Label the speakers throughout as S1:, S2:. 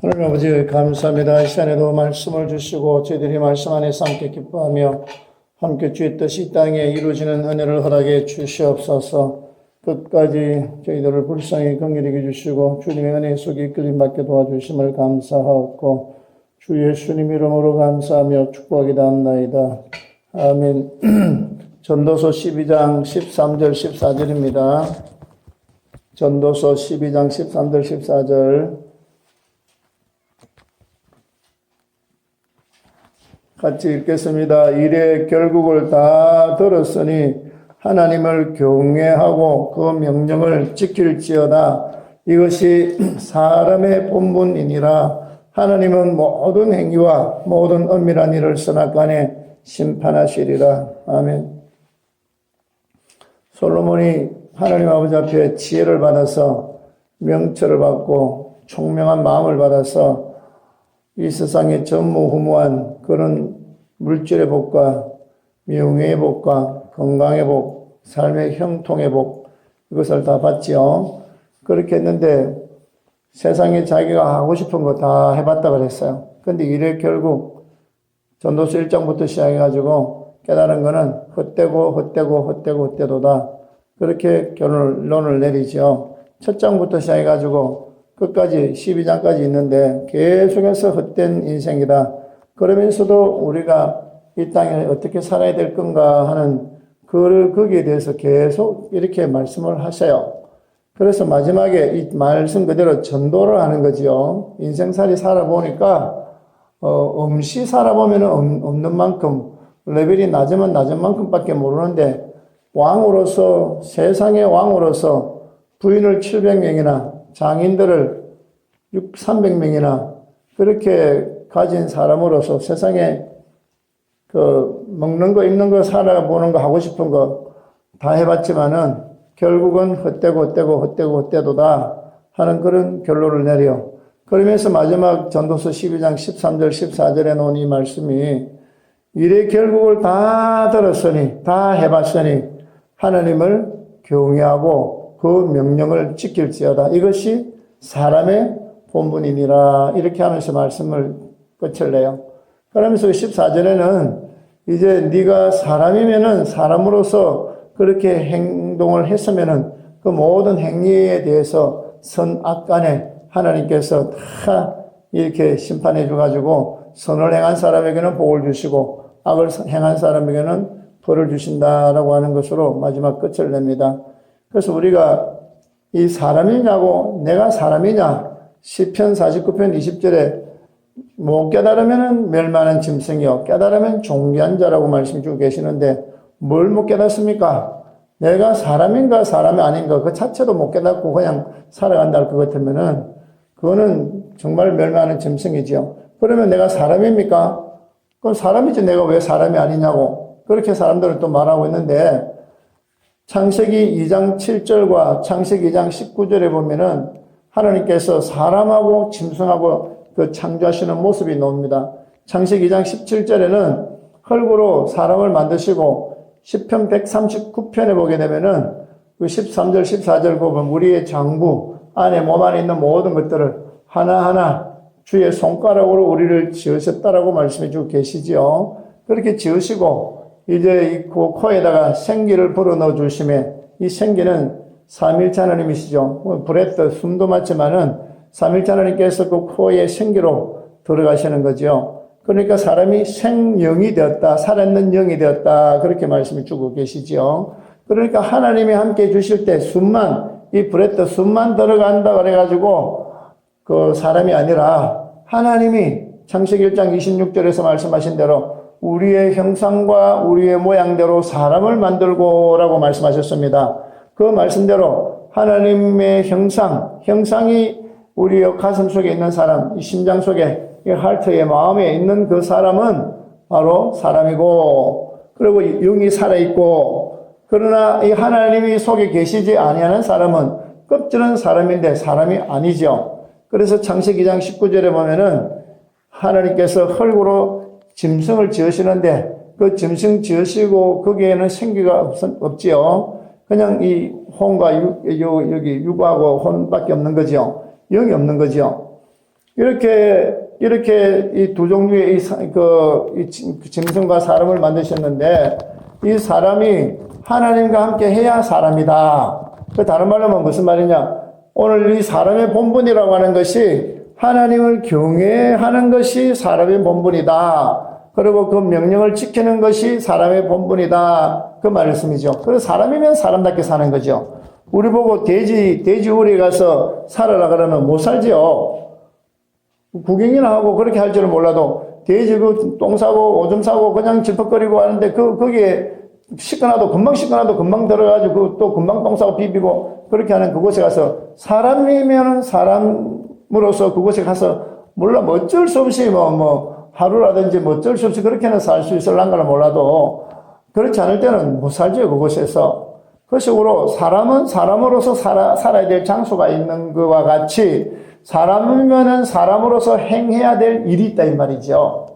S1: 하나님 아버지 감사합니다. 이 시간에도 말씀을 주시고 저희들이 말씀 안에서 함께 기뻐하며 함께 주의 뜻이 이 땅에 이루어지는 은혜를 허락해 주시옵소서. 끝까지 저희들을 불쌍히 긍휼히 주시고 주님의 은혜 속에 이끌림받게 도와주심을 감사하옵고 주 예수님 이름으로 감사하며 축복하기도합나이다. 아멘. 전도서 12장 13절 14절입니다. 전도서 12장 13절 14절 같이 읽겠습니다. 이래 결국을 다 들었으니 하나님을 경외하고 그 명령을 지킬지어다. 이것이 사람의 본분이니라. 하나님은 모든 행위와 모든 엄밀한 일을 선악간에 심판하시리라. 아멘. 솔로몬이 하나님 아버지 앞에 지혜를 받아서 명철을 받고 총명한 마음을 받아서 이 세상에 전무후무한 그런 물질의 복과 명예의 복과 건강의 복, 삶의 형통의 복 이것을 다 받지요. 그렇게 했는데 세상에 자기가 하고 싶은 거 다 해봤다 그랬어요. 근데 이래 결국 전도서 1장부터 시작해가지고 깨달은 거는 헛되도다. 그렇게 결론을 내리죠. 첫 장부터 시작해가지고 끝까지 12장까지 있는데 계속해서 헛된 인생이다. 그러면서도 우리가 이 땅에 어떻게 살아야 될 건가 하는 거기에 대해서 계속 이렇게 말씀을 하셔요. 그래서 마지막에 이 말씀 그대로 전도를 하는 거지요. 인생살이 살아보니까 음시 살아보면 없는 만큼 레벨이 낮으면 낮은 만큼밖에 모르는데 왕으로서 세상의 왕으로서 부인을 700명이나 장인들을 300명이나 그렇게 가진 사람으로서 세상에 먹는 거, 입는 거, 살아보는 거, 하고 싶은 거 다 해봤지만은 결국은 헛되도다 하는 그런 결론을 내려. 그러면서 마지막 전도서 12장 13절, 14절에 놓은 이 말씀이 이래 결국을 다 들었으니, 다 해봤으니 하나님을 경외하고 그 명령을 지킬지어다. 이것이 사람의 본분이니라. 이렇게 하면서 말씀을 끝을 내요. 그러면서 14절에는 이제 네가 사람이면은 사람으로서 그렇게 행동을 했으면은 그 모든 행위에 대해서 선악간에 하나님께서 다 이렇게 심판해 줘가지고 선을 행한 사람에게는 복을 주시고 악을 행한 사람에게는 벌을 주신다라고 하는 것으로 마지막 끝을 냅니다. 그래서 우리가 이 사람이냐고 내가 사람이냐 시편 49편 20절에 못 깨달으면 멸망하는 짐승이요 깨달으면 존귀한 자라고 말씀 주고 계시는데 뭘 못 깨닫습니까? 내가 사람인가 사람이 아닌가 그 자체도 못 깨닫고 그냥 살아간다 할 것 같으면은 그거는 정말 멸망하는 짐승이지요. 그러면 내가 사람입니까? 그건 사람이지 내가 왜 사람이 아니냐고 그렇게 사람들은 또 말하고 있는데 창세기 2장 7절과 창세기 2장 19절에 보면은 하나님께서 사람하고 짐승하고 그 창조하시는 모습이 나옵니다. 창세기 2장 17절에는 흙으로 사람을 만드시고 시편 139편에 보게 되면은 그 13절 14절 보면 우리의 장부 안에 몸 안에 있는 모든 것들을 하나하나 주의 손가락으로 우리를 지으셨다라고 말씀해 주고 계시지요. 그렇게 지으시고 이제 이 코에다가 생기를 불어넣어 주심에 이 생기는 삼일체 하나님이시죠. 브레스 숨도 맞지만은 삼일체 하나님께서 그 코에 생기로 들어가시는 거죠. 그러니까 사람이 생영이 되었다, 살아있는 영이 되었다 그렇게 말씀을 주고 계시죠. 그러니까 하나님이 함께 주실 때 숨만 이 브레스 숨만 들어간다 그래가지고 그 사람이 아니라 하나님이 창세기 1장 26절에서 말씀하신 대로 우리의 형상과 우리의 모양대로 사람을 만들고라고 말씀하셨습니다. 그 말씀대로 하나님의 형상이 우리의 가슴 속에 있는 사람, 이 심장 속에, 이 하트의 마음에 있는 그 사람은 바로 사람이고, 그리고 영이 살아있고, 그러나 이 하나님이 속에 계시지 아니하는 사람은 껍질은 사람인데 사람이 아니죠. 그래서 창세기 2장 19절에 보면은 하나님께서 흙으로 짐승을 지으시는데 그 짐승 지으시고 거기에는 생기가 없지요. 그냥 이 혼과 여기 육하고 혼밖에 없는 거죠. 영이 없는 거죠. 이렇게 이 두 종류의 이 짐승과 사람을 만드셨는데, 이 사람이 하나님과 함께 해야 사람이다. 그 다른 말로 하면 무슨 말이냐? 오늘 이 사람의 본분이라고 하는 것이 하나님을 경외하는 것이 사람의 본분이다. 그리고 그 명령을 지키는 것이 사람의 본분이다. 그 말씀이죠. 그래서 사람이면 사람답게 사는 거죠. 우리 보고 돼지 우리에 가서 살아라 그러면 못 살지요. 구경이나 하고 그렇게 할 줄은 몰라도 돼지 똥 싸고 오줌 싸고 그냥 질퍽거리고 하는데 거기에 금방 금방 들어가지고 또 금방 똥 싸고 비비고 그렇게 하는 그곳에 가서 사람이면 사람으로서 그곳에 가서 물론 어쩔 수 없이 하루라든지 어쩔 수 없이 그렇게는 살 수 있을란가는 몰라도 그렇지 않을 때는 못 살죠, 그곳에서. 그 식으로 사람은 사람으로서 살아야 될 장소가 있는 것과 같이 사람이면은 사람으로서 행해야 될 일이 있다, 이 말이죠.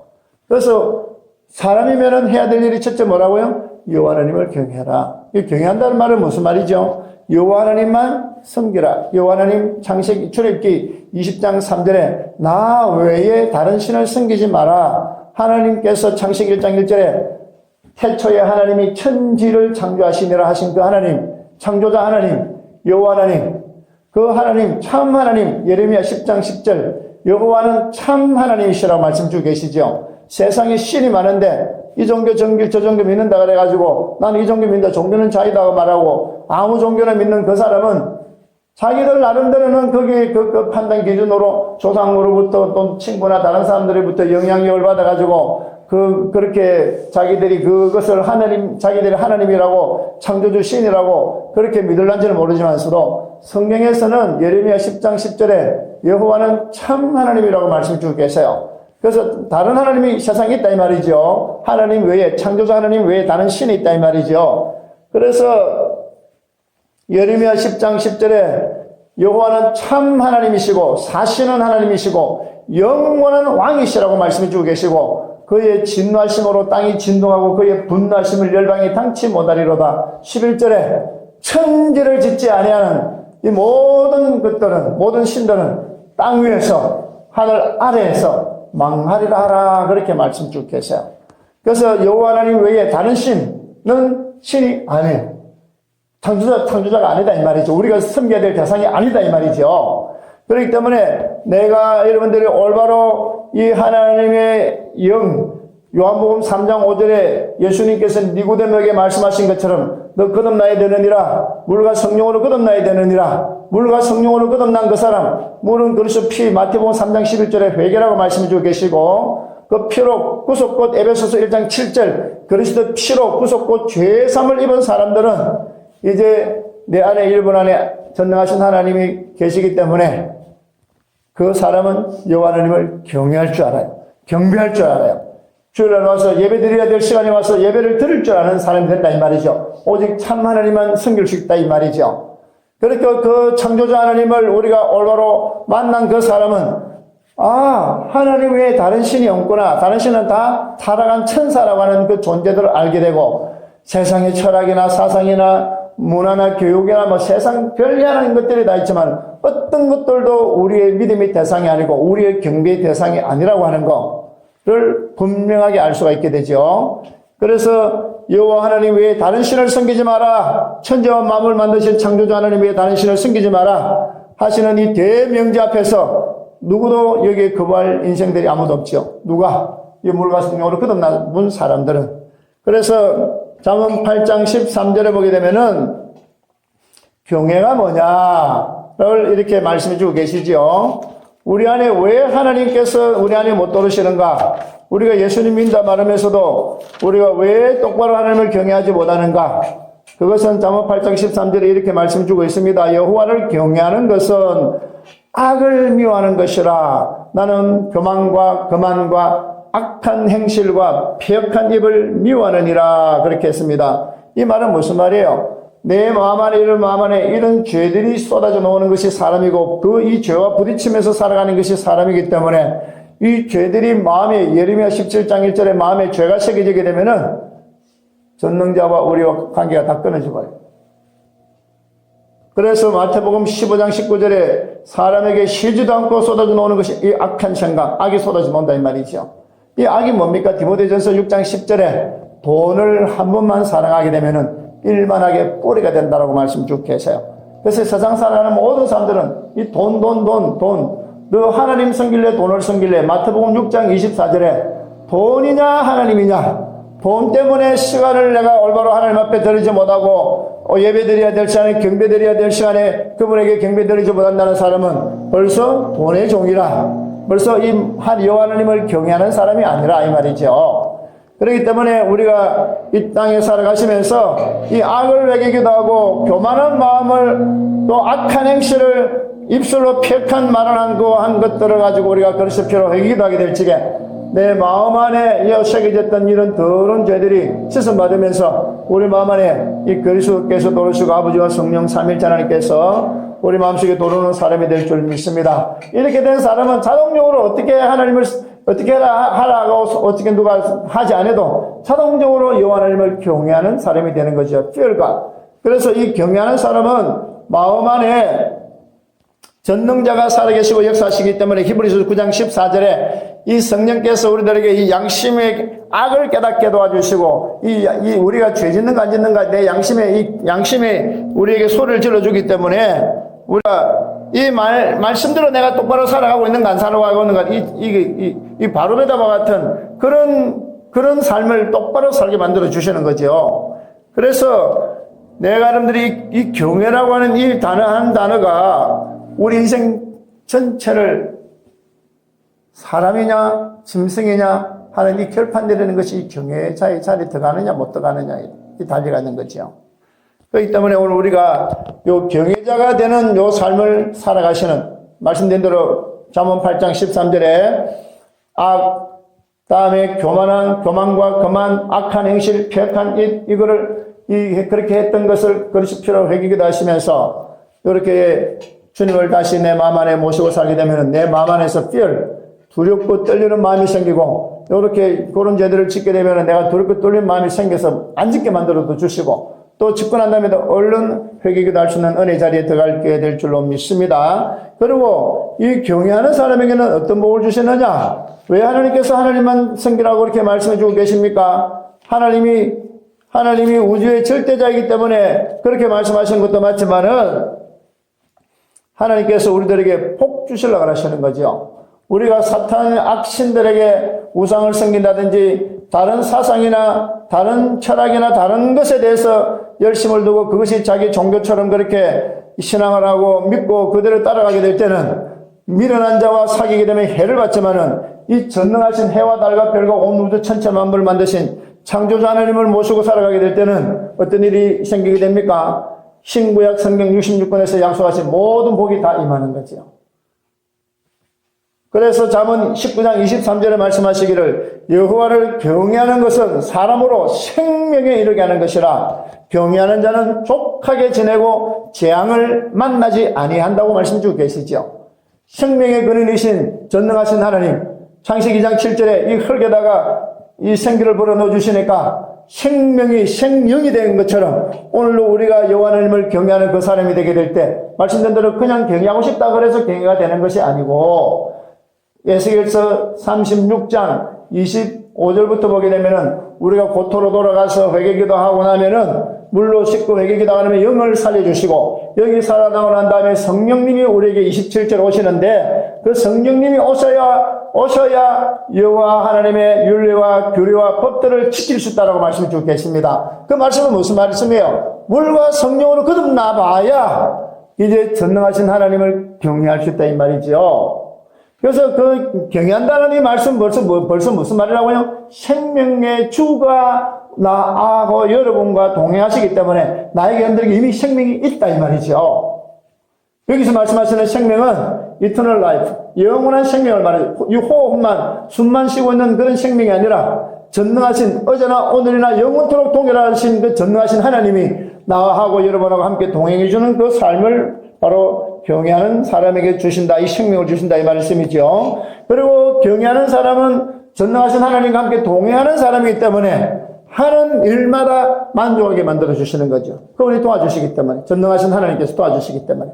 S1: 그래서 사람이면은 해야 될 일이 첫째 뭐라고요? 여호와 하나님을 경외하라. 이 경외한다는 말은 무슨 말이죠? 여호와 하나님만 섬기라. 여호와 하나님 출애굽기 20장 3절에 나 외에 다른 신을 섬기지 마라. 하나님께서 창세기 1장 1절에 태초에 하나님이 천지를 창조하시니라 하신 그 하나님, 창조자 하나님, 여호와 하나님, 그 하나님, 참 하나님, 예레미야 10장 10절, 여호와는 참 하나님이시라고 말씀 주고 계시죠. 세상에 신이 많은데 이 종교 정길 저 종교 믿는다 그래가지고 나는 이 종교 믿는다, 종교는 자유다고 말하고 아무 종교나 믿는 그 사람은 자기들 나름대로는 거기 그 판단 기준으로 조상으로부터 또 친구나 다른 사람들로부터 영향력을 받아가지고 그렇게 자기들이 그것을 자기들이 하나님이라고 창조주 신이라고 그렇게 믿을란지는 모르지만서도 성경에서는 예레미야 10장 10절에 여호와는 참 하나님이라고 말씀 주고 계세요. 그래서 다른 하나님이 세상에 있다 이 말이죠. 하나님 외에, 창조자 하나님 외에 다른 신이 있다 이 말이죠. 그래서 예레미야 10장 10절에 여호와는 참 하나님이시고 사시는 하나님이시고 영원한 왕이시라고 말씀해 주고 계시고 그의 진노하심으로 땅이 진동하고 그의 분노하심을 열방이 당치 못하리로다. 11절에 천지를 짓지 아니하는 이 모든 것들은, 모든 신들은 땅 위에서 하늘 아래에서 망하리라 하라. 그렇게 말씀 쭉 계세요. 그래서 여호와 하나님 외에 다른 신은 신이 아니에요. 창조자가 아니다 이 말이죠. 우리가 섬겨야 될 대상이 아니다 이 말이죠. 그렇기 때문에 내가 여러분들이 올바로 이 하나님의 영, 요한복음 3장 5절에 예수님께서 니고데모에게 말씀하신 것처럼 너 거듭나야 되느니라. 물과 성령으로 거듭나야 되느니라. 물과 성령으로 거듭난 그 사람, 물은 그리스도 피, 마태복음 3장 11절에 회개라고 말씀해 주고 계시고 그 피로 구속곧 에베소서 1장 7절 그리스도 피로 구속곧 죄사함을 입은 사람들은 이제 내 안에 일본 안에 전능하신 하나님이 계시기 때문에 그 사람은 여호와 하나님을 경외할 줄 알아요. 경배할 줄 알아요. 주일날 와서 예배 드려야 될 시간에 와서 예배를 드릴 줄 아는 사람이 된다 이 말이죠. 오직 참 하나님만 섬길 수 있다 이 말이죠. 그러니까 그 창조자 하나님을 우리가 올바로 만난 그 사람은 하나님 외에 다른 신이 없구나. 다른 신은 다 타락한 천사라고 하는 그 존재들을 알게 되고 세상의 철학이나 사상이나 문화나 교육이나 세상 별리하는 것들이 다 있지만 어떤 것들도 우리의 믿음의 대상이 아니고 우리의 경배의 대상이 아니라고 하는 거를 분명하게 알 수가 있게 되죠. 그래서 여호와 하나님 외에 다른 신을 섬기지 마라. 천지와 만물을 만드신 창조주 하나님 외에 다른 신을 섬기지 마라 하시는 이 대명제 앞에서 누구도 여기에 거부할 인생들이 아무도 없죠. 누가? 이 물과 성령으로 거듭난 사람들은. 그래서 잠언 8장 13절에 보게 되면은 경외가 뭐냐를 이렇게 말씀해 주고 계시죠. 우리 안에 왜 하나님께서 우리 안에 못 들어오시는가? 우리가 예수님 믿는다 말하면서도 우리가 왜 똑바로 하나님을 경외하지 못하는가? 그것은 잠언 8장 13절에 이렇게 말씀 주고 있습니다. 여호와를 경외하는 것은 악을 미워하는 것이라. 나는 교만과 거만과 악한 행실과 폐역한 입을 미워하느니라. 그렇게 했습니다. 이 말은 무슨 말이에요? 내 마음 안에 이런 죄들이 쏟아져 나오는 것이 사람이고 이 죄와 부딪히면서 살아가는 것이 사람이기 때문에 이 죄들이 마음에 예레미야 17장 1절에 마음에 죄가 새겨지게 되면은 전능자와 우리와 관계가 다 끊어져 버려요. 그래서 마태복음 15장 19절에 사람에게 쉬지도 않고 쏟아져 나오는 것이 이 악한 생각, 악이 쏟아져 나온다 이 말이죠. 이 악이 뭡니까? 디모데전서 6장 10절에 돈을 한 번만 사랑하게 되면은 일만하게 뿌리가 된다라고 말씀 쭉 계세요. 그래서 세상 살아가는 모든 사람들은 이 돈, 너 하나님 섬길래 돈을 섬길래 마태복음 6장 24절에 돈이냐 하나님이냐 돈 때문에 시간을 내가 올바로 하나님 앞에 드리지 못하고 예배 드려야 될 시간에 경배 드려야 될 시간에 그분에게 경배 드리지 못한다는 사람은 벌써 돈의 종이라 벌써 이 여호와 하나님을 경외하는 사람이 아니라 이 말이죠. 그렇기 때문에 우리가 이 땅에 살아가시면서 이 악을 외기기도 하고 교만한 마음을 또 악한 행실을 입술로 폐역한 말을 한 것들을 가지고 우리가 그리스도로 회개기도 하게 될 적에 내 마음 안에 새겨졌던 이런 더러운 죄들이 씻음받으면서 우리 마음 안에 이 그리스도께서 도우시고 아버지와 성령 삼일째 하나님께서 우리 마음속에 도우는 사람이 될 줄 믿습니다. 이렇게 된 사람은 자동적으로 어떻게 하나님을 어떻게 하라고 어떻게 누가 하지 않아도 자동적으로 여호와 하나님을 경외하는 사람이 되는 거죠. fear God. 그래서 이 경외하는 사람은 마음 안에 전능자가 살아계시고 역사하시기 때문에 히브리서 9장 14절에 이 성령께서 우리들에게 이 양심의 악을 깨닫게 도와주시고 이 우리가 죄 짓는가 안 짓는가 내 양심에 우리에게 소리를 질러주기 때문에 우리가 이 말씀대로 내가 똑바로 살아가고 있는가 안 살아가고 있는가 이 바로메다와 같은 그런 삶을 똑바로 살게 만들어 주시는 거죠. 그래서 내가 여러분들이 이 경외라고 하는 이 단어가 우리 인생 전체를 사람이냐 짐승이냐 하는 이 결판 내리는 것이 이 경외의 자리에 들어가느냐 못 들어가느냐에 달려가 있는 거죠. 그렇기 때문에 오늘 우리가 요 경외자가 되는 요 삶을 살아가시는 말씀된 대로 잠언 8장 13절에 악 다음에 교만과 거만 악한 행실 폐역한 이거를 그렇게 했던 것을 그리스도로 회개기도 하시면서 이렇게 주님을 다시 내 마음 안에 모시고 살게 되면 내 마음 안에서 fear, 두렵고 떨리는 마음이 생기고 이렇게 그런 죄들을 짓게 되면 내가 두렵고 떨리는 마음이 생겨서 안 짓게 만들어도 주시고 또 짓고 난 다음에 얼른 회개기도 할 수 있는 은혜 자리에 들어가게 될 줄로 믿습니다. 그리고 이 경외하는 사람에게는 어떤 복을 주시느냐? 왜 하나님께서 하나님만 섬기라고 그렇게 말씀해 주고 계십니까? 하나님이 우주의 절대자이기 때문에 그렇게 말씀하시는 것도 맞지만은 하나님께서 우리들에게 복 주시려고 하시는 거죠. 우리가 사탄의 악신들에게 우상을 섬긴다든지 다른 사상이나 다른 철학이나 다른 것에 대해서 열심을 두고 그것이 자기 종교처럼 그렇게 신앙을 하고 믿고 그대로 따라가게 될 때는 미련한 자와 사귀게 되면 해를 받지만은 이 전능하신 해와 달과 별과 온 우주 천체 만물을 만드신 창조자 하나님을 모시고 살아가게 될 때는 어떤 일이 생기게 됩니까? 신구약 성경 66권에서 약속하신 모든 복이 다 임하는 거죠. 그래서 잠언 19장 23절에 말씀하시기를 여호와를 경외하는 것은 사람으로 생명에 이르게 하는 것이라 경외하는 자는 족하게 지내고 재앙을 만나지 아니한다고 말씀 주고 계시죠. 생명의 근원이신 전능하신 하나님 창세기 2장 7절에 이 흙에다가 이 생기를 불어넣어 주시니까 생명이 된 것처럼 오늘도 우리가 여호와 하나님을 경외하는 그 사람이 되게 될 때 말씀된 대로 그냥 경외하고 싶다 그래서 경외가 되는 것이 아니고 에스겔서 36장 25절부터 보게 되면은 우리가 고토로 돌아가서 회개기도 하고 나면은 물로 씻고 회개기도 하면 영을 살려주시고 영이 살아나고 난 다음에 성령님이 우리에게 27절 오시는데 그 성령님이 오셔야 여호와 하나님의 율례와 규례와 법들을 지킬 수 있다라고 말씀을 주고 계십니다. 그 말씀은 무슨 말씀이에요? 물과 성령으로 거듭나봐야 이제 전능하신 하나님을 경외할 수 있다 이 말이죠. 그래서 그 경외한다는 이 말씀 벌써 무슨 말이라고요? 생명의 주가 나하고 여러분과 동행하시기 때문에 나에게 여러분들에게 이미 생명이 있다 이 말이죠. 여기서 말씀하시는 생명은 eternal life, 영원한 생명을 말해요. 이 호흡만, 숨만 쉬고 있는 그런 생명이 아니라 전능하신 어제나 오늘이나 영원토록 동일하신 그 전능하신 하나님이 나하고 여러분하고 함께 동행해주는 그 삶을 바로 경외하는 사람에게 주신다. 이 생명을 주신다. 이 말씀이죠. 그리고 경외하는 사람은 전능하신 하나님과 함께 동행하는 사람이기 때문에 하는 일마다 만족하게 만들어 주시는 거죠. 그분이 도와주시기 때문에 전능하신 하나님께서 도와주시기 때문에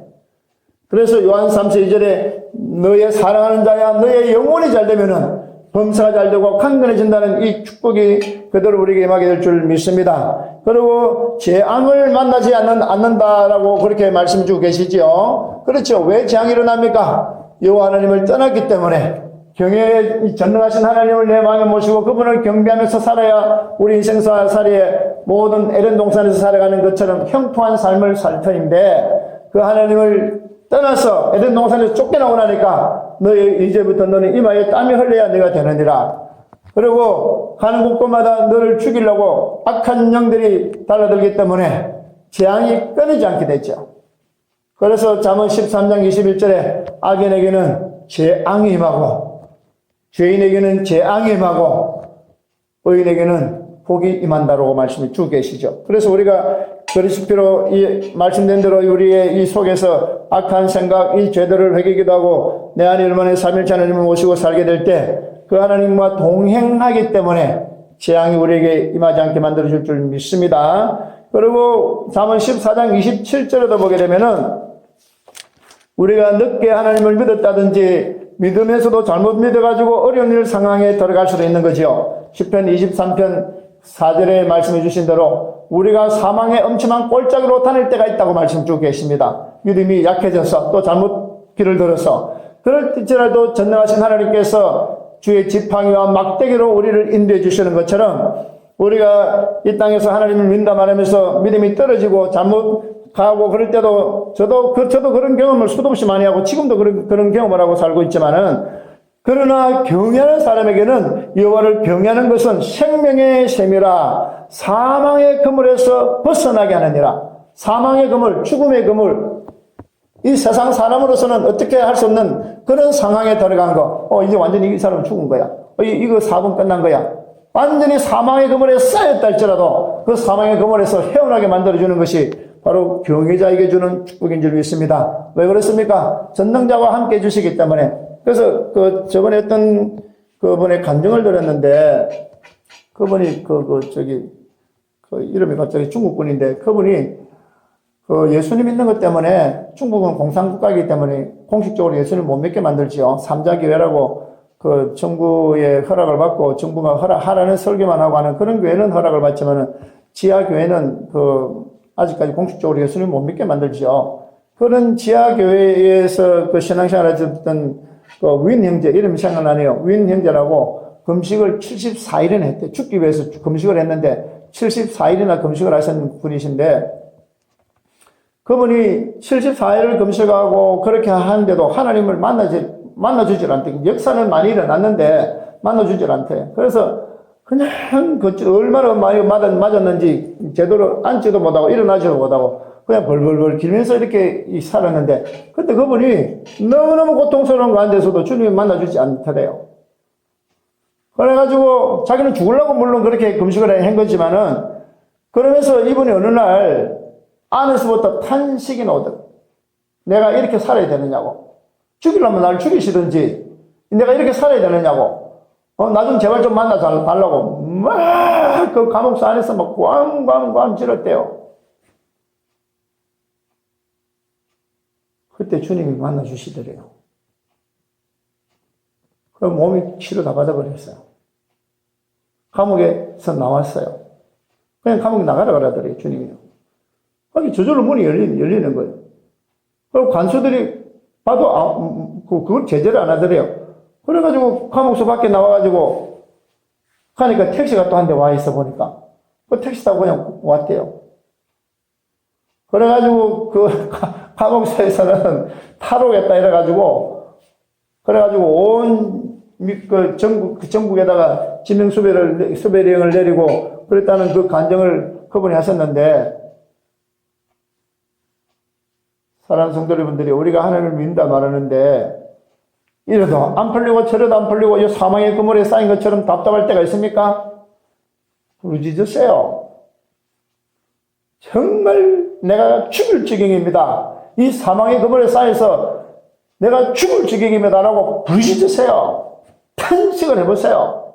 S1: 그래서 요한 3서 2절에 너의 사랑하는 자야 너의 영혼이 잘 되면은 범사가 잘 되고 강건해진다는 이 축복이 그대로 우리에게 임하게 될 줄 믿습니다. 그리고 재앙을 만나지 않는다라고 그렇게 말씀 주고 계시지요. 그렇죠. 왜 재앙이 일어납니까? 여호와 하나님을 떠났기 때문에 경외에 전능하신 하나님을 내 마음에 모시고 그분을 경배하면서 살아야 우리 인생살이의 모든 에덴 동산에서 살아가는 것처럼 형통한 삶을 살 터인데 그 하나님을 떠나서 에덴 동산에서 쫓겨나고 나니까 너희 이제부터 너는 이마에 땀이 흘려야 네가 되느니라. 그리고 가는 곳곳마다 너를 죽이려고 악한 영들이 달라들기 때문에 재앙이 끊이지 않게 됐죠. 그래서 잠언 13장 21절에 악인에게는 재앙이 임하고 죄인에게는 재앙이 임하고 의인에게는 복이 임한다라고 말씀을 주고 계시죠. 그래서 우리가 그리스도로 이 말씀된 대로 우리의 이 속에서 악한 생각, 이 죄들을 회개기도 하고 내 안에 얼마나 삼일째 하나님을 모시고 살게 될 때 그 하나님과 동행하기 때문에 재앙이 우리에게 임하지 않게 만들어줄 줄 믿습니다. 그리고 잠언 14장 27절에도 보게 되면은 우리가 늦게 하나님을 믿었다든지 믿음에서도 잘못 믿어가지고 어려운 일 상황에 들어갈 수도 있는 거지요. 시편 23편 4절에 말씀해 주신 대로 우리가 사망의 엄청난 꼴짝으로 다닐 때가 있다고 말씀 주고 계십니다. 믿음이 약해져서 또 잘못 길을 들어서 그럴 때라도 전능하신 하나님께서 주의 지팡이와 막대기로 우리를 인도해 주시는 것처럼 우리가 이 땅에서 하나님을 믿는다 말하면서 믿음이 떨어지고 잘못 가고 그럴 때도 저도 그런 경험을 수도 없이 많이 하고 지금도 그런 경험을 하고 살고 있지만은 그러나 경외하는 사람에게는 여호와를 경외하는 것은 생명의 셈이라 사망의 그물에서 벗어나게 하느니라. 사망의 그물, 죽음의 그물, 이 세상 사람으로서는 어떻게 할 수 없는 그런 상황에 들어간 거. 이제 완전히 이 사람은 죽은 거야. 이거 사건 끝난 거야. 완전히 사망의 그물에 쌓였다 할지라도 그 사망의 그물에서 헤어나게 만들어주는 것이 바로 경외자에게 주는 축복인 줄 믿습니다. 왜 그렇습니까? 전능자와 함께 해주시기 때문에. 그래서 저번에 어떤 그분의 간증을 들었는데 그분이 이름이 갑자기 중국 분인데 그분이 예수님 믿는 것 때문에 중국은 공산국가이기 때문에 공식적으로 예수님을 못 믿게 만들지요. 삼자교회라고 정부의 허락을 받고 정부가 하라는 설교만 하고 하는 그런 교회는 허락을 받지만은 지하교회는 아직까지 공식적으로 예수님을 못 믿게 만들지요. 그런 지하교회에서 신앙생활을 하셨던 윈 형제, 이름이 생각나네요. 윈 형제라고 금식을 74일이나 했대. 죽기 위해서 금식을 했는데 74일이나 금식을 하신 분이신데 그분이 74일을 금식하고 그렇게 하는데도 하나님을 만나주질 않대. 역사는 많이 일어났는데 만나주질 않대. 그래서 그냥 얼마나 많이 맞았는지 제대로 앉지도 못하고 일어나지도 못하고 그냥 벌벌벌 길면서 이렇게 살았는데 그때 그분이 너무너무 고통스러운 가운데서도 주님이 만나주지 않더래요. 그래가지고 자기는 죽으려고 물론 그렇게 금식을 한 거지만은 그러면서 이분이 어느 날 안에서부터 탄식이 나오더라고요. 내가 이렇게 살아야 되느냐고. 죽이려면 나를 죽이시든지 내가 이렇게 살아야 되느냐고. 나 좀 제발 좀 만나 달라고 막 그 감옥소 안에서 막 꽝꽝꽝 지렀대요. 그때 주님이 만나 주시더래요. 그럼 몸이 치료 다 받아버렸어요. 감옥에서 나왔어요. 그냥 감옥에 나가라 그러더래요, 주님이요. 거기 저절로 문이 열리는 거예요. 그리고 관수들이 봐도 그걸 제재를 안 하더래요. 그래가지고 감옥소 밖에 나와가지고 가니까 택시가 또 한 대 와 있어 보니까 그 택시 타고 그냥 왔대요. 그래가지고 감옥소에서는 탈옥했다 이래가지고 그래가지고 온 전국에다가 지명 수배령을 내리고 그랬다는 그 간증을 그분이 하셨는데 사랑하는 성도 여러분들이 우리가 하나님을 믿는다 말하는데 이래도 안 풀리고 저래도 안 풀리고 이 사망의 그물에 쌓인 것처럼 답답할 때가 있습니까? 부르짖으세요. 정말 내가 죽을 지경입니다. 이 사망의 그물에 쌓여서 내가 죽을 지경입니다라고 부르짖으세요. 탄식을 해보세요.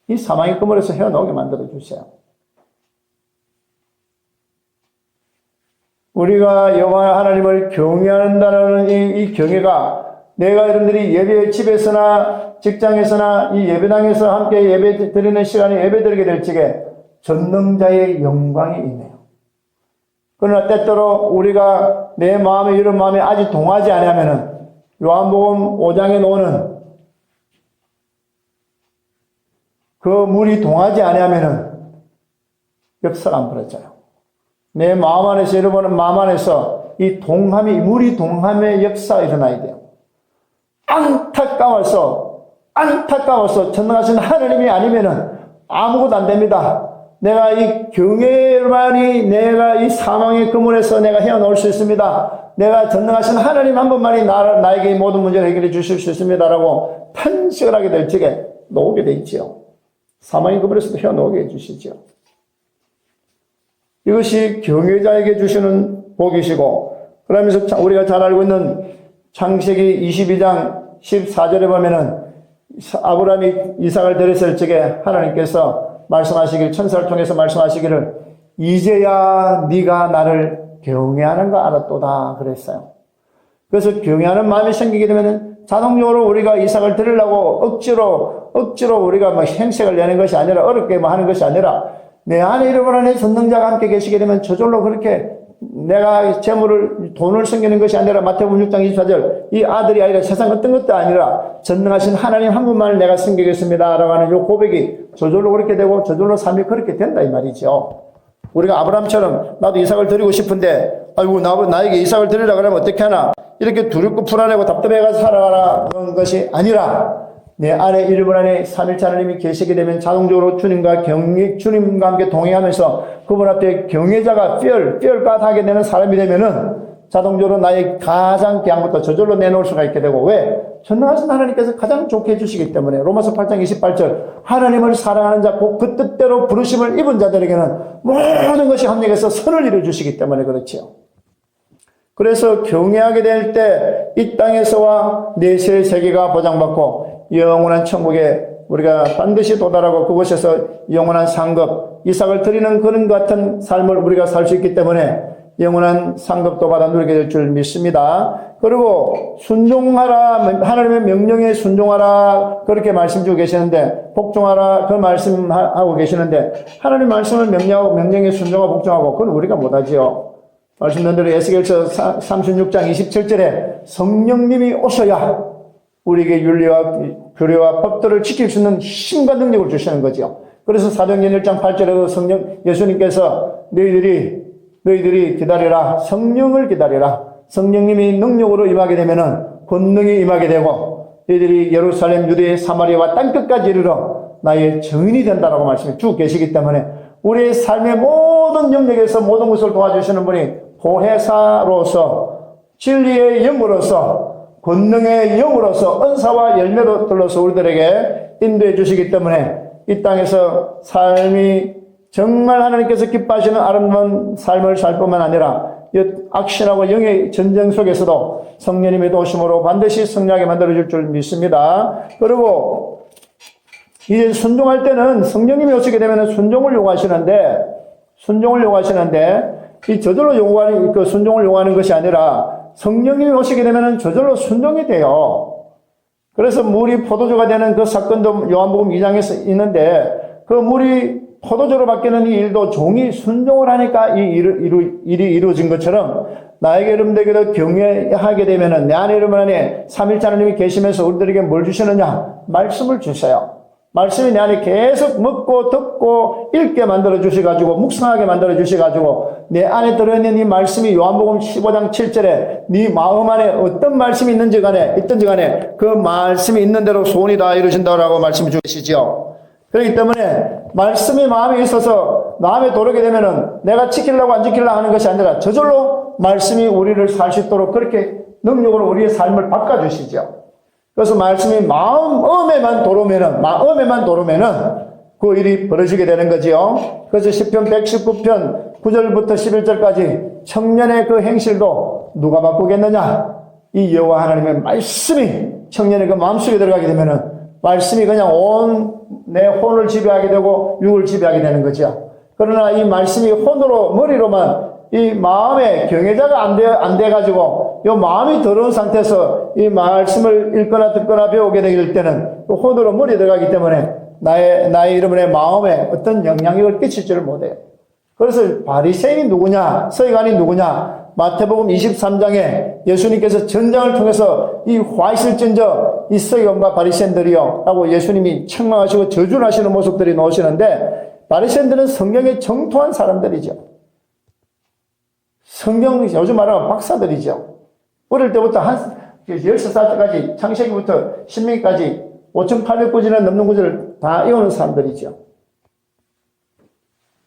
S1: 이 사망의 그물에서 헤어나오게 만들어 주세요. 우리가 여호와 하나님을 경외한다는 이 경외가 내가 여러분들이 예배 집에서나 직장에서나 이 예배당에서 함께 예배 드리는 시간에 예배 드리게 될 적에 전능자의 영광이 있네요. 그러나 때때로 우리가 내 마음에 이런 마음에 아직 동하지 않으면은 요한복음 5장에 나오는 그 물이 동하지 않으면은 역사가 안 벌어져요. 내 마음 안에서 여러분은 마음 안에서 이 동함이 물이 동함의 역사가 일어나야 돼요. 안타까워서 전능하신 하나님이 아니면은 아무것도 안 됩니다. 내가 이 경외만이 내가 이 사망의 그물에서 내가 헤어나올 수 있습니다. 내가 전능하신 하나님 한 분만이 나에게 이 모든 문제를 해결해 주실 수 있습니다라고 탄식을 하게 될 적에 놓게 돼 있지요. 사망의 그물에서도 헤어나오게 해주시죠. 이것이 경외자에게 주시는 복이시고, 그러면서 우리가 잘 알고 있는 창세기 22장 14절에 보면은 아브라함이 이삭을 드렸을 적에 하나님께서 말씀하시길, 천사를 통해서 말씀하시기를 이제야 네가 나를 경외하는 거 알았도다 그랬어요. 그래서 경외하는 마음이 생기게 되면 자동적으로 우리가 이삭을 드리려고 억지로 우리가 뭐 행색을 내는 것이 아니라 어렵게 뭐 하는 것이 아니라 내 안에 이름을 전능자가 함께 계시게 되면 저절로 그렇게 내가 돈을 숨기는 것이 아니라 마태복음 6장 24절 이 아들이 아니라 세상 어떤 것도 아니라 전능하신 하나님 한 분만을 내가 숨기겠습니다 라고 하는 이 고백이 저절로 그렇게 되고 저절로 삶이 그렇게 된다 이 말이죠. 우리가 아브라함처럼 나도 이삭을 드리고 싶은데 아이고 나에게 이삭을 드리려고 그러면 어떻게 하나 이렇게 두렵고 불안하고 답답해가서 살아가라 그런 것이 아니라 내 안에 이름 안에 삼일체 하나님이 계시게 되면 자동적으로 주님과 함께 동행하면서 그분 앞에 경외자가 뼈까하게 되는 사람이 되면은 자동적으로 나의 가장 귀한 것도 저절로 내놓을 수가 있게 되고 왜? 전능하신 하나님께서 가장 좋게 해주시기 때문에 로마서 8장 28절 하나님을 사랑하는 자 곧 그 뜻대로 부르심을 입은 자들에게는 모든 것이 합력해서 선을 이루어주시기 때문에 그렇지요. 그래서 경외하게 될 때 이 땅에서와 내세의 세계가 보장받고 영원한 천국에 우리가 반드시 도달하고 그곳에서 영원한 상급, 이삭을 드리는 그런 같은 삶을 우리가 살 수 있기 때문에 영원한 상급도 받아 누리게 될 줄 믿습니다. 그리고 순종하라, 하나님의 명령에 순종하라 그렇게 말씀 주고 계시는데 복종하라 그 말씀하고 계시는데 하나님 말씀을 명령하고 명령에 순종하고 복종하고 그건 우리가 못하지요. 말씀드린 대로 에스겔서 36장 27절에 성령님이 오셔야 우리에게 윤리와 규례와 법들을 지킬 수 있는 힘과 능력을 주시는 거죠. 그래서 사도행전 1장 8절에도 예수님께서 너희들이 기다리라. 성령을 기다리라. 성령님이 능력으로 임하게 되면은 권능이 임하게 되고 너희들이 예루살렘, 유대, 사마리아와 땅끝까지 이르러 나의 증인이 된다라고 말씀해 주고 계시기 때문에 우리의 삶의 모든 영역에서 모든 것을 도와주시는 분이 보혜사로서 진리의 영으로서 권능의 영으로서 은사와 열매로 들러서 우리들에게 인도해 주시기 때문에 이 땅에서 삶이 정말 하나님께서 기뻐하시는 아름다운 삶을 살 뿐만 아니라 악신하고 영의 전쟁 속에서도 성령님의 도심으로 반드시 승리하게 만들어줄 줄 믿습니다. 그리고 이제 순종할 때는 성령님이 오시게 되면 순종을 요구하시는데 이 저절로 요구하는 그 순종을 요구하는 것이 아니라 성령님이 오시게 되면 저절로 순종이 돼요. 그래서 물이 포도주가 되는 그 사건도 요한복음 2장에서 있는데 그 물이 포도주로 바뀌는 이 일도 종이 순종을 하니까 이 일이 이루어진 것처럼 나에게 여러분들에게도 경외하게 되면은 내 안에 여러분 안에 삼일체 하나님이 계시면서 우리들에게 뭘 주시느냐? 말씀을 주세요. 말씀이 내 안에 계속 먹고 듣고 읽게 만들어 주셔가지고 묵상하게 만들어 주셔가지고 내 안에 들어있는 이 말씀이 요한복음 15장 7절에 네 마음 안에 어떤 말씀이 있든지 간에 그 말씀이 있는 대로 소원이 다 이루어진다고 말씀해 주시지요. 그렇기 때문에 말씀이 마음에 있어서 마음에 도르게 되면은 내가 지키려고 안 지키려고 하는 것이 아니라 저절로 말씀이 우리를 살 수 있도록 그렇게 능력으로 우리의 삶을 바꿔주시죠. 그래서 말씀이 마음에만 도로면은 그 일이 벌어지게 되는 거지요. 그래서 시편 119편 9절부터 11절까지 청년의 그 행실도 누가 바꾸겠느냐? 이 여호와 하나님의 말씀이 청년의 그 마음속에 들어가게 되면은 말씀이 그냥 내 혼을 지배하게 되고 육을 지배하게 되는 거죠. 그러나 이 말씀이 머리로만 이 마음에 경외자가 안 돼가지고, 이 마음이 더러운 상태에서 이 말씀을 읽거나 듣거나 배우게 되길 때는 혼으로 머리에 들어가기 때문에 나의 여러분의 마음에 어떤 영향력을 끼칠 줄을 못해요. 그래서 바리새인이 누구냐, 서기관이 누구냐, 마태복음 23장에 예수님께서 전장을 통해서 이 화 있을진저 이 서기관과 바리새인들이요 라고 예수님이 책망하시고 저주를 하시는 모습들이 나오시는데, 바리새인들은 성경에 정통한 사람들이죠. 성경 요즘 말하면 박사들이죠. 어릴 때부터 16살 때까지 창세기부터 신명기까지 5,800구절이나 넘는 구절을 다 외우는 사람들이죠.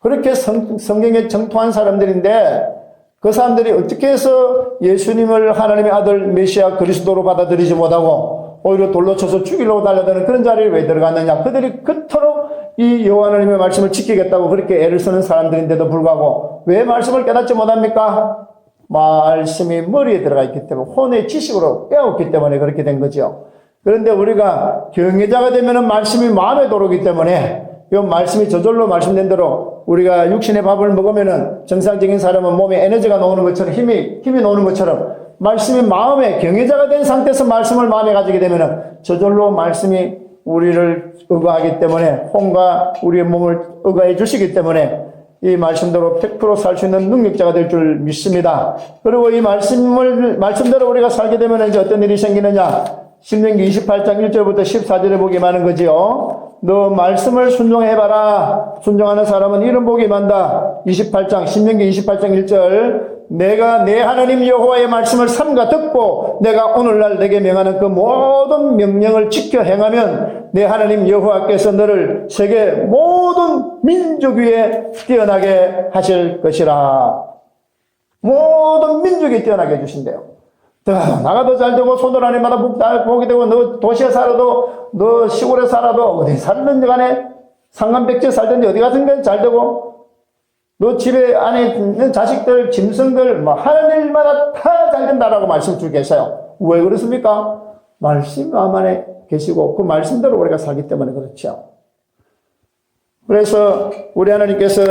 S1: 그렇게 성경에 정통한 사람들인데, 그 사람들이 어떻게 해서 예수님을 하나님의 아들 메시아 그리스도로 받아들이지 못하고 오히려 돌로 쳐서 죽이려고 달려드는 그런 자리에 왜 들어갔느냐. 그들이 그토록 이 여호와 하나님의 말씀을 지키겠다고 그렇게 애를 쓰는 사람들인데도 불구하고 왜 말씀을 깨닫지 못합니까? 말씀이 머리에 들어가 있기 때문에, 혼의 지식으로 깨웠기 때문에 그렇게 된 거죠. 그런데 우리가 경외자가 되면은 말씀이 마음에 들어오기 때문에, 이 말씀이 저절로 말씀된 대로 우리가 육신의 밥을 먹으면은 정상적인 사람은 몸에 에너지가 나오는 것처럼 힘이 나오는 것처럼, 말씀이 마음에 경외자가 된 상태에서 말씀을 마음에 가지게 되면은 저절로 말씀이 우리를 의거하기 때문에, 혼과 우리의 몸을 의거해 주시기 때문에 이 말씀대로 100% 살 수 있는 능력자가 될 줄 믿습니다. 그리고 이 말씀대로 우리가 살게 되면 이제 어떤 일이 생기느냐. 신명기 28장 1절부터 14절에 보기 많은 거지요. 너 말씀을 순종해봐라. 순종하는 사람은 이런 복이 만다. 신명기 28장 1절. 내가 내 하나님 여호와의 말씀을 삼가 듣고 내가 오늘날 내게 명하는 그 모든 명령을 지켜 행하면 내 하나님 여호와께서 너를 세계 모든 민족 위에 뛰어나게 하실 것이라. 모든 민족이 뛰어나게 해주신대요. 나가도 잘 되고 손을 안에마다 복이 되고, 너 도시에 살아도 너 시골에 살아도 어디 살든지 간에 상간백지에 살든지 어디 가든지 잘 되고, 너 집에 안에 있는 자식들, 짐승들 하는 일마다 다 잘 된다라고 말씀 주고 계세요. 왜 그렇습니까? 말씀 마음 안에 계시고 그 말씀대로 우리가 살기 때문에 그렇죠. 그래서 우리 하나님께서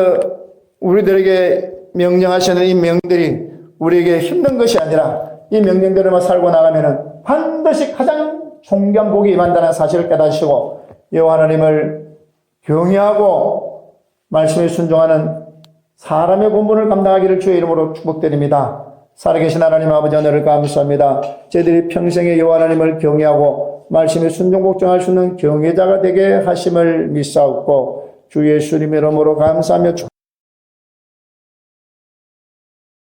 S1: 우리들에게 명령하시는 이 명들이 우리에게 힘든 것이 아니라 이 명령대로만 살고 나가면은 반드시 가장 존귀한 복이 임한다는 사실을 깨닫으시고, 여호와 하나님을 경외하고 말씀에 순종하는 사람의 본분을 감당하기를 주의 이름으로 축복드립니다. 살아계신 하나님 아버지, 하늘을 감사합니다. 저희들이 평생에 여호와 하나님을 경외하고 말씀에 순종 복종할 수 있는 경외자가 되게 하심을 믿사옵고 주 예수님의 이름으로 감사하며